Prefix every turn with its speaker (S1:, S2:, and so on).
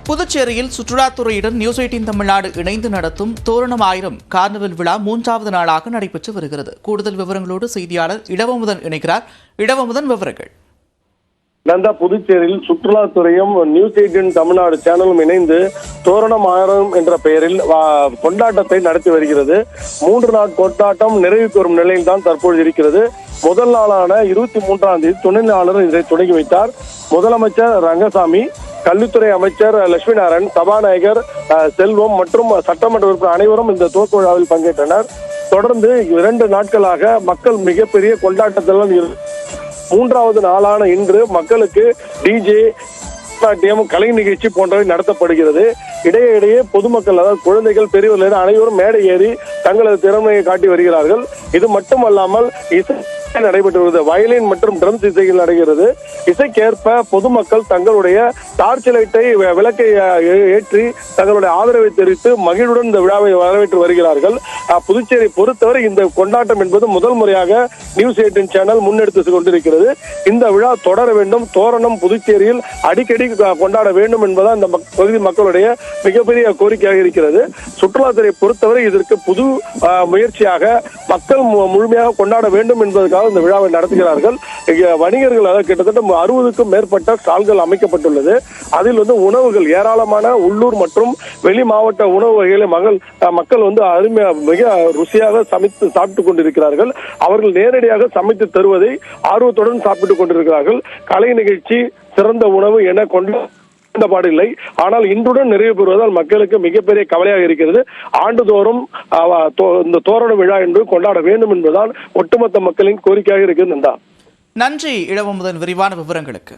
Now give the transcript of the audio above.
S1: புதுச்சேரியில் சுற்றுலாத்துறையுடன் நியூஸ் 18 தமிழ்நாடு இணைந்து நடத்தும் தோரணம் 1000 கார்னிவல் விழா 3வது நாளாக நடைபெற்று வருகிறது. கூடுதல் விவரங்களோடு செய்தியாளர் இடவமுதன் இணைக்கிறார். இடவமுதன், விவரங்கள்.
S2: நந்தா, புதுச்சேரியில் சுற்றுலாத்துறையும் நியூஸ் 18 தமிழ்நாடு சேனலும் இணைந்து தோரணம் 1000 என்ற பெயரில் கொண்டாட்டத்தை நடத்தி வருகிறது. 3 நாள் கொண்டாட்டம் நிறைவுக்கு வரும் நிலையில் தான் தற்போது இருக்கிறது. முதல் நாளான 23ஆம் தேதி துணைநிலை ஆளுநர் இதை தொடங்கி வைத்தார். முதலமைச்சர் ரங்கசாமி, கல்வித்துறை அமைச்சர் லட்சுமி நாராயணன், சபாநாயகர் செல்வம் மற்றும் சட்டமன்ற உறுப்பினர் அனைவரும் இந்த துவக்க விழாவில் பங்கேற்றனர். தொடர்ந்து 2 நாட்களாக மக்கள் மிகப்பெரிய கொண்டாட்டத்தில் 3வது நாளான இன்று மக்களுக்கு டிஜே, நாட்டியம், கலை நிகழ்ச்சி போன்றவை நடத்தப்படுகிறது. இடையே பொதுமக்கள், அதாவது குழந்தைகள், பெரியவர்கள் அனைவரும் மேடை ஏறி தங்களது திறமையை காட்டி வருகிறார்கள். இது மட்டுமல்லாமல் இசை நடைபெற்று வருகிறது. வயலின் மற்றும் ட்ரம்ஸ் இசைகள் நடக்கிறது. இசைக்கேற்ப பொதுமக்கள் தங்களுடைய டார்ச் லைட்டை, விளக்கை ஏற்றி தங்களுடைய ஆதரவை தெரிவித்து மகிழ்வுடன் இந்த விழாவை வரவேற்று வருகிறார்கள். புதுச்சேரி பொறுத்தவரை இந்த கொண்டாட்டம் என்பது முதல் முறையாக நியூஸ் 18 சேனல் முன்னெடுத்து கொண்டிருக்கிறது. இந்த விழா தொடர வேண்டும், தோரணம் புதுச்சேரியில் அடிக்கடி கொண்டாட வேண்டும் என்பதால் இந்த பகுதி மக்களுடைய மிகப்பெரிய கோரிக்கையாக இருக்கிறது. சுற்றுலாத்துறை பொறுத்தவரை இதற்கு புது முயற்சியாக மக்கள் முழுமையாக கொண்டாட வேண்டும் என்பதற்காக இந்த விழாவை நடத்துகிறார்கள். வணிகர்கள், அதாவது கிட்டத்தட்ட 60க்கும் மேற்பட்ட ஸ்டால்கள் அமைக்கப்பட்டுள்ளது. அதில் உணவுகள் ஏராளமான உள்ளூர் மற்றும் வெளி மாவட்ட உணவு வகைகளை மக்கள் மிக ருசியாக சமைத்து சாப்பிட்டுக் கொண்டிருக்கிறார்கள். அவர்கள் நேரடியாக சமைத்து தருவதை ஆர்வத்துடன் சாப்பிட்டுக் கொண்டிருக்கிறார்கள். கலை நிகழ்ச்சி, சிறந்த உணவு என கொண்ட பாடில்லை. ஆனால் இன்றுடன் நிறைவு பெறுவதால் மக்களுக்கு மிகப்பெரிய கவலையாக இருக்கிறது. ஆண்டுதோறும் இந்த தோரண விழா என்று கொண்டாட வேண்டும் என்பதால் ஒட்டுமொத்த மக்களின் கோரிக்கையாக இருக்கிறது.
S1: நன்றி இடவமுதன், விரிவான விவரங்களுக்கு.